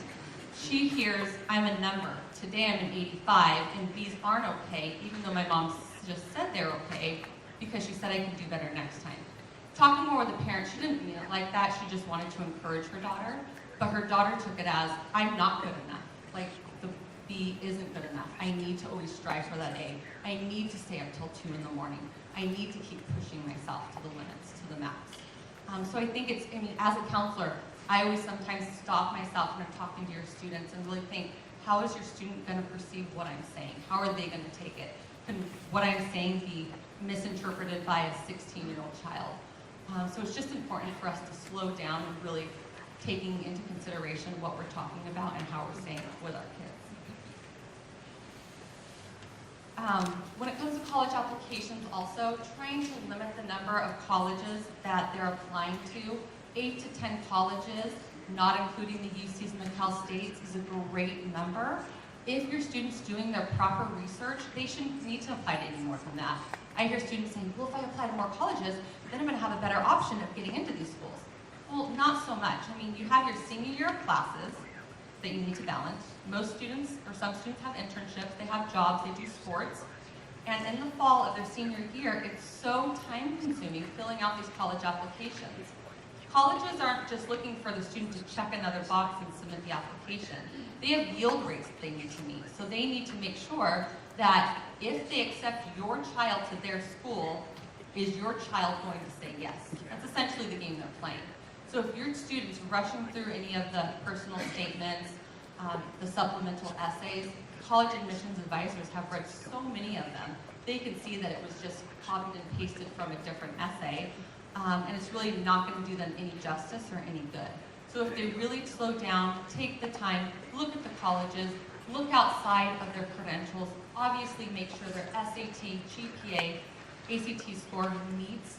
she hears, I'm a number. Today I'm an 85, and B's aren't okay, even though my mom just said they're okay, because she said I can do better next time. Talking more with the parent, she didn't mean it like that, she just wanted to encourage her daughter, but her daughter took it as, I'm not good enough. Like, the B isn't good enough. I need to always strive for that A. I need to stay up till 2 in the morning. I need to keep pushing myself to the limits, to the max. So I think it's, I mean, as a counselor, I always sometimes stop myself when I'm talking to your students and really think, how is your student going to perceive what I'm saying? How are they going to take it? Can what I'm saying be misinterpreted by a 16-year-old child? So it's just important for us to slow down and really taking into consideration what we're talking about and how we're saying it with our kids. When it comes to college applications also, trying to limit the number of colleges that they're applying to. 8 to 10 colleges, not including the UCs and the Cal States, is a great number. If your student's doing their proper research, they shouldn't need to apply to any more than that. I hear students saying, well, if I apply to more colleges, then I'm going to have a better option of getting into these schools. Well, not so much. I mean, you have your senior year of classes that you need to balance. Most students, or some students, have internships, they have jobs, they do sports. And in the fall of their senior year, it's so time-consuming filling out these college applications. Colleges aren't just looking for the student to check another box and submit the application. They have yield rates that they need to meet. So they need to make sure that if they accept your child to their school, is your child going to say yes? That's essentially the game they're playing. So if your student's rushing through any of the personal statements, the supplemental essays, college admissions advisors have read so many of them, they can see that it was just copied and pasted from a different essay. And it's really not going to do them any justice or any good. So if they really slow down, take the time, look at the colleges, look outside of their credentials, obviously make sure their SAT, GPA, ACT score meets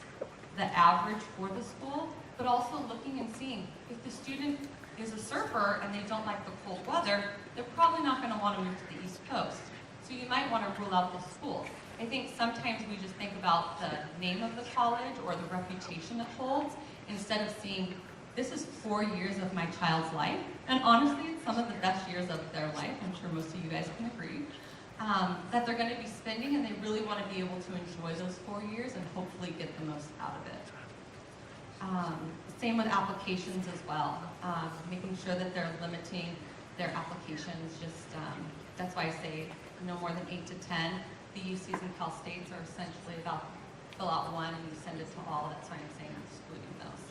the average for the school, but also looking and seeing if the student is a surfer and they don't like the cold weather, they're probably not going to want to move to the East Coast. So you might want to rule out the school. I think sometimes we just think about the name of the college or the reputation it holds instead of seeing, this is 4 years of my child's life, and honestly, it's some of the best years of their life, I'm sure most of you guys can agree, that they're going to be spending, and they really want to be able to enjoy those 4 years and hopefully get the most out of it. Same with applications as well, making sure that they're limiting their applications, just that's why I say no more than 8 to 10. The UCs and Cal States are essentially about fill out one and you send it to all. That's why I'm saying I'm excluding those.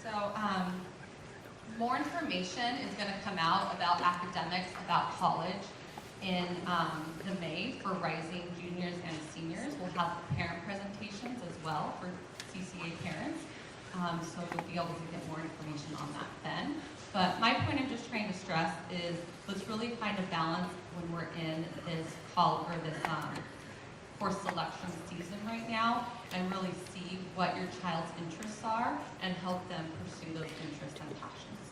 So more information is going to come out about academics, about college in the May for rising juniors and seniors. We'll have parent presentations as well for CCA parents. So you'll be able to get more information on that then. But my point I'm just trying to stress is let's really find a balance when we're in this course selection season right now and really see what your child's interests are and help them pursue those interests and passions.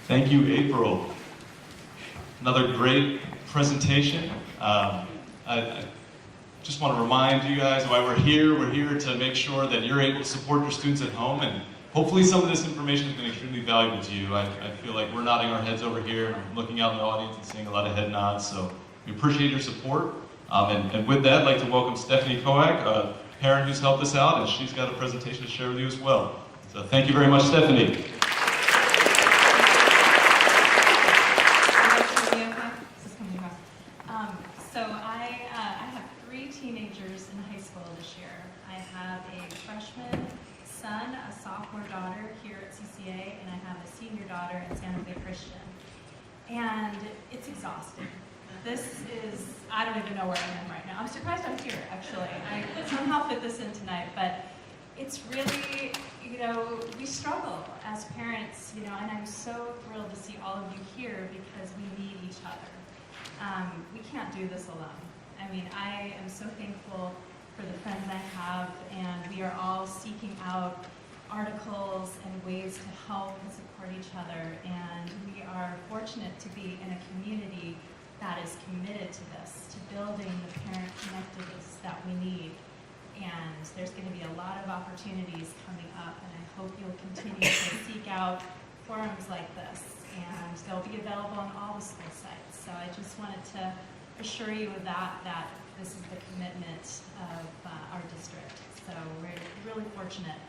Thank you, April. Another great presentation. I just want to remind you guys why we're here. We're here to make sure that you're able to support your students at home, and hopefully some of this information has been extremely valuable to you. I feel like we're nodding our heads over here, looking out in the audience and seeing a lot of head nods, so we appreciate your support. And with that, I'd like to welcome Stephanie Koak, a parent who's helped us out, and she's got a presentation to share with you as well. So thank you very much, Stephanie. So I have 3 teenagers in high school this year. I have a freshman son, a sophomore daughter here at CCA, and I have a senior daughter at San Jose Christian. And it's exhausting. this is, I don't even know where I am right now. I'm surprised I'm here, actually. I somehow fit this in tonight, but it's really, you know, we struggle as parents, you know, and I'm so thrilled to see all of you here because we need each other. We can't do this alone. I mean, I am so thankful for the friends I have, and we are all seeking out articles and ways to help and support each other, and we are fortunate to be in a community that is committed to this, to building the parent connectedness that we need. And there's going to be a lot of opportunities coming up, and I hope you'll continue to seek out forums like this, and they'll be available on all the school sites. So I just wanted to assure you of that this is the commitment of our district. So we're really fortunate.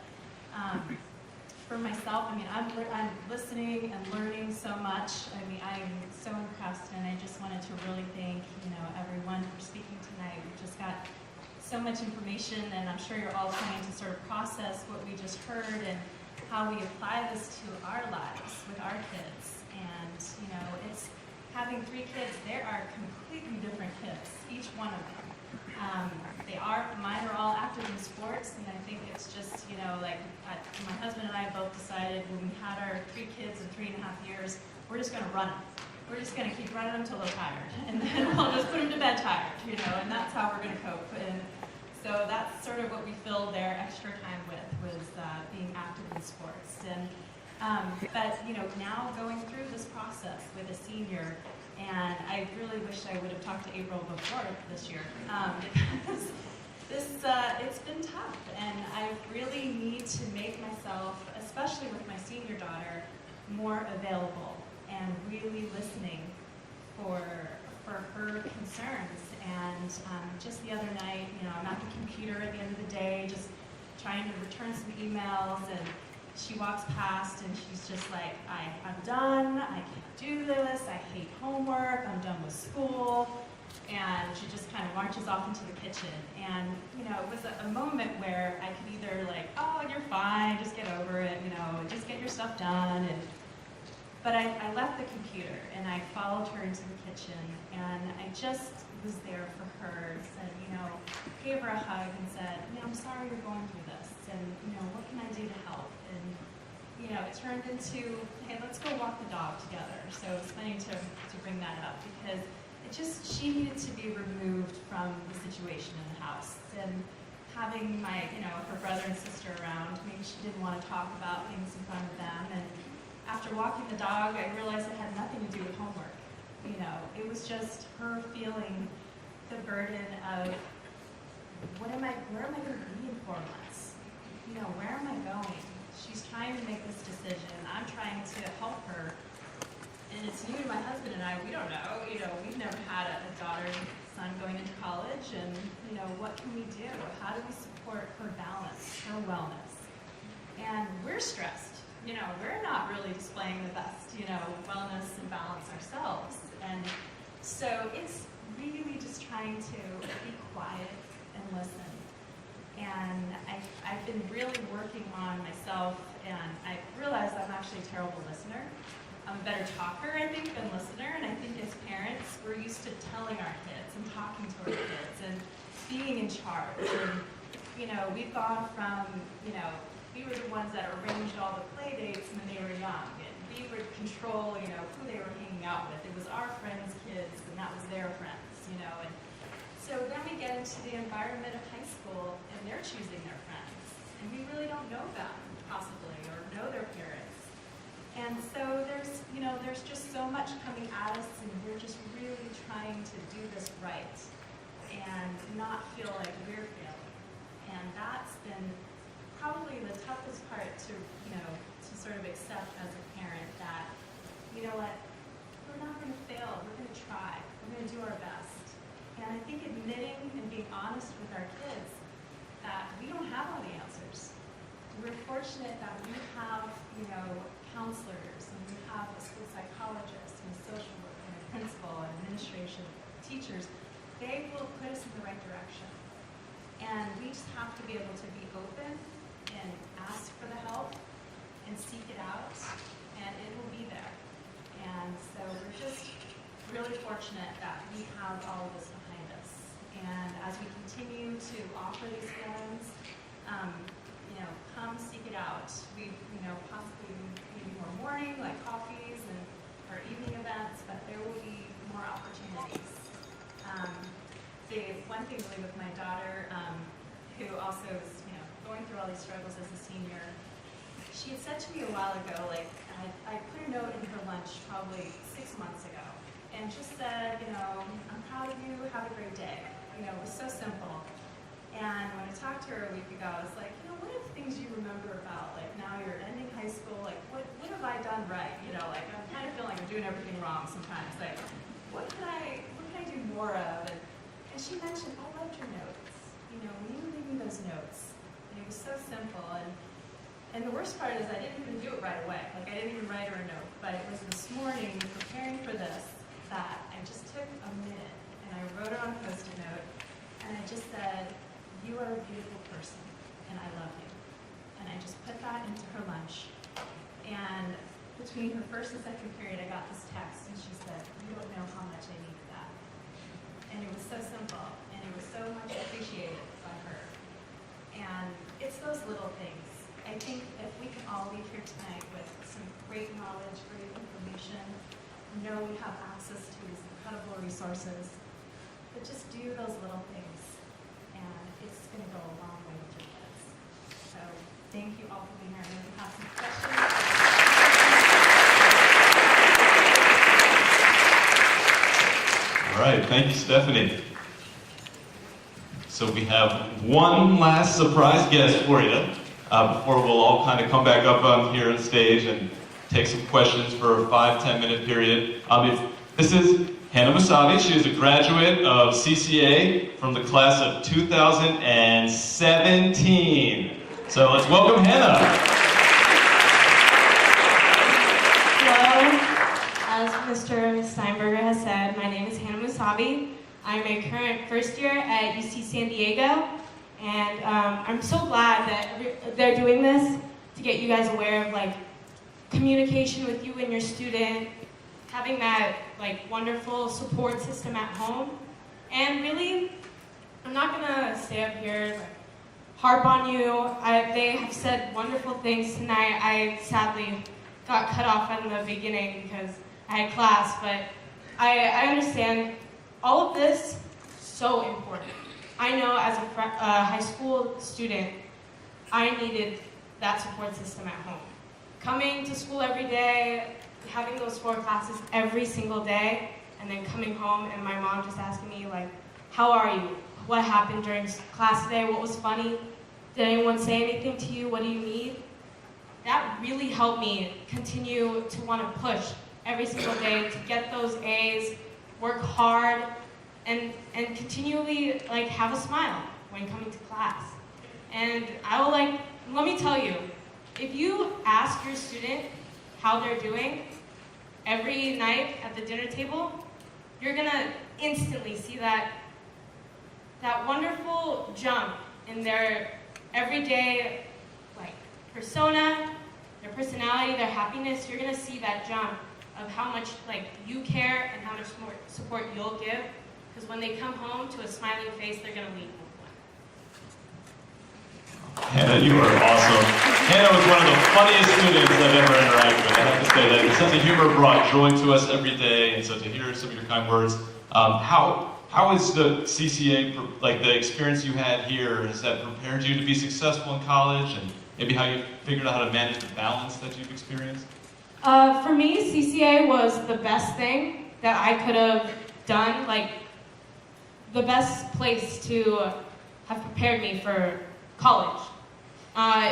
For myself, I mean, I'm listening and learning so much. I mean, I'm so impressed, and I just wanted to really thank, you know, everyone for speaking tonight. We just got so much information, and I'm sure you're all trying to sort of process what we just heard and how we apply this to our lives with our kids. And, you know, it's having 3 kids, they are completely different kids, each one of them. Mine are all active in sports, and I think it's just, you know, like my husband and I both decided when we had our 3 kids in 3.5 years, we're just going to run them. We're just going to keep running them until they're tired, and then we'll just put them to bed tired, you know, and that's how we're going to cope. And so that's sort of what we filled their extra time with, was being active in sports. And but, you know, now going through this process with a senior, and I really wish I would have talked to April before this year, because it's been tough, and I really need to make myself, especially with my senior daughter, more available and really listening for her concerns. And just the other night, you know, I'm at the computer at the end of the day, just trying to return some emails, and she walks past and she's just like, I'm done, I can't do this, I hate homework, I'm done with school. And she just kind of marches off into the kitchen. And, you know, it was a moment where I could either like, oh, you're fine, just get over it, you know, just get your stuff done. But I left the computer and I followed her into the kitchen, and I just was there for her, said, you know, gave her a hug and said, you know, I'm sorry you're going through this, and, you know, what can I do to help? And, you know, it turned into, hey, let's go walk the dog together. So it's funny to bring that up, because she needed to be removed from the situation in the house. And having my, you know, her brother and sister around, maybe she didn't want to talk about things in front of them. And after walking the dog, I realized it had nothing to do with homework. You know, it was just her feeling the burden of, where am I going to be in 4 months? You know, where am I going? She's trying to make this decision. I'm trying to help her. And it's new to my husband and I, we don't know. You know, we've never had a daughter and son going into college, and, you know, what can we do? How do we support her balance, her wellness? And we're stressed. You know, we're not really displaying the best, you know, wellness and balance ourselves. And so it's really just trying to be quiet and listen. And I've been really working on myself, and I realized I'm actually a terrible listener. I'm a better talker, I think, than listener. And I think as parents, we're used to telling our kids and talking to our kids and being in charge. And, you know, we've gone from, you know, we were the ones that arranged all the play dates when they were young, and we would control, you know, who they were hanging out with. It was our friends' kids, and that was their friends, you know. And so then we get into the environment of high school, and they're choosing their friends, and we really don't know them, possibly, or know their parents. And so there's, you know, there's just so much coming at us, and we're just really trying to do this right and not feel like we're failing. And that's been probably the toughest part to, you know, to sort of accept as a parent, that, you know what, we're not going to fail, we're going to try, we're going to do our best. And I think admitting and being honest with our kids that we don't have all the answers. We're fortunate that we have, you know, counselors, and we have a school psychologist and a social worker and a principal and administration, teachers. They will put us in the right direction. And we just have to be able to be open and ask for the help and seek it out, and it will be there. And so we're just really really fortunate that we have all of this behind us. And as we continue to offer these feelings, come seek it out. We, possibly maybe more morning, like coffees or evening events, but there will be more opportunities. The one thing really with my daughter, who also is, going through all these struggles as a senior, she had said to me a while ago, like, I put a note in her lunch probably 6 months ago, and just said, I'm proud of you, have a great day. It was so simple. And when I talked to her a week ago, I was like, what are the things you remember about, like, now you're ending high school, like, what have I done right? Like, I'm kind of feeling like I'm doing everything wrong sometimes. Like, what can I do more of? And she mentioned, I loved your notes. When you were leaving those notes, and it was so simple. And the worst part is I didn't even do it right away. Like, I didn't even write her a note. But it was this morning, preparing for this, that I just took a minute, and I wrote her on a Post-it note, and I just said, you are a beautiful person, and I love you. And I just put that into her lunch. And between her first and second period, I got this text, and she said, you don't know how much I needed that. And it was so simple, and it was so much appreciated by her. And it's those little things. I think if we can all leave here tonight with some great knowledge, great information, know we have access to these incredible resources, but just do those little things, and it's going to go a long way with your kids. So thank you all for being here. Maybe have some questions. All right, thank you, Stephanie. So we have one last surprise guest for you before we'll all kind of come back up on here on stage and take some questions for a 5-10 minute period. This is Hannah Musavi. She is a graduate of CCA from the class of 2017. So let's welcome Hannah. Hello. As Mr. Steinberger has said, my name is Hannah Musavi. I'm a current first year at UC San Diego, and I'm so glad that they're doing this to get you guys aware of communication with you and your student, having that wonderful support system at home. And really, I'm not gonna stay up here harp on you. They have said wonderful things tonight. I sadly got cut off in the beginning because I had class, but I understand all of this, so important. I know as a high school student, I needed that support system at home. Coming to school every day, having those 4 classes every single day, and then coming home and my mom just asking me how are you? What happened during class today? What was funny? Did anyone say anything to you? What do you need? That really helped me continue to want to push every single day to get those A's, work hard, and continually have a smile when coming to class. And I will let me tell you, if you ask your student how they're doing every night at the dinner table, you're gonna instantly see that wonderful jump in their everyday persona, their personality, their happiness. You're gonna see that jump of how much you care and how much more support you'll give. Because when they come home to a smiling face, they're gonna leave with one. Hannah, you are awesome. Hannah was one of the funniest students I've ever interacted with. I have to say that your sense of humor brought joy to us every day, and so to hear some of your kind words. How is the CCA, the experience you had here, has that prepared you to be successful in college, and maybe how you figured out how to manage the balance that you've experienced? For me, CCA was the best thing that I could have done, the best place to have prepared me for college.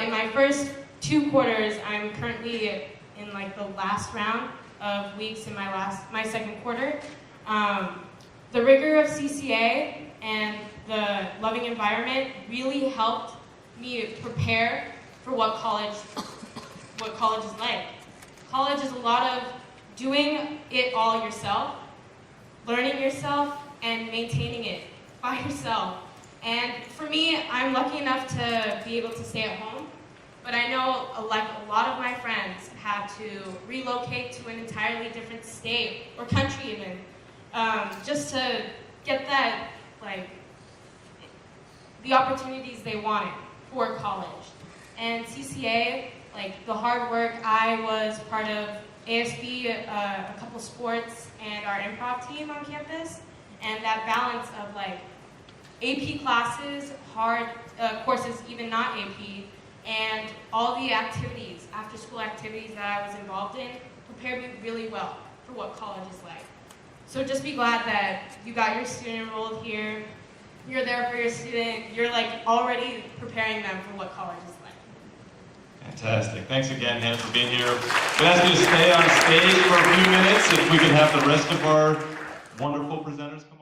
In my first 2 quarters, I'm currently in the last round of weeks in my second quarter. The rigor of CCA and the loving environment really helped me prepare for what college is like. College is a lot of doing it all yourself, learning yourself, and maintaining it by yourself. And for me, I'm lucky enough to be able to stay at home, but I know a lot of my friends had to relocate to an entirely different state or country even just to get that, like, the opportunities they wanted for college. And CCA, like the hard work, I was part of ASB, a couple sports, and our improv team on campus. And that balance of like AP classes, hard courses, even not AP, and all the activities, after school activities that I was involved in, prepared me really well for what college is like. So just be glad that you got your student enrolled here, you're there for your student, you're like already preparing them for what college is like. Fantastic. Thanks again, Hannah, for being here. We ask you to stay on stage for a few minutes if we could have the rest of our wonderful presenters come.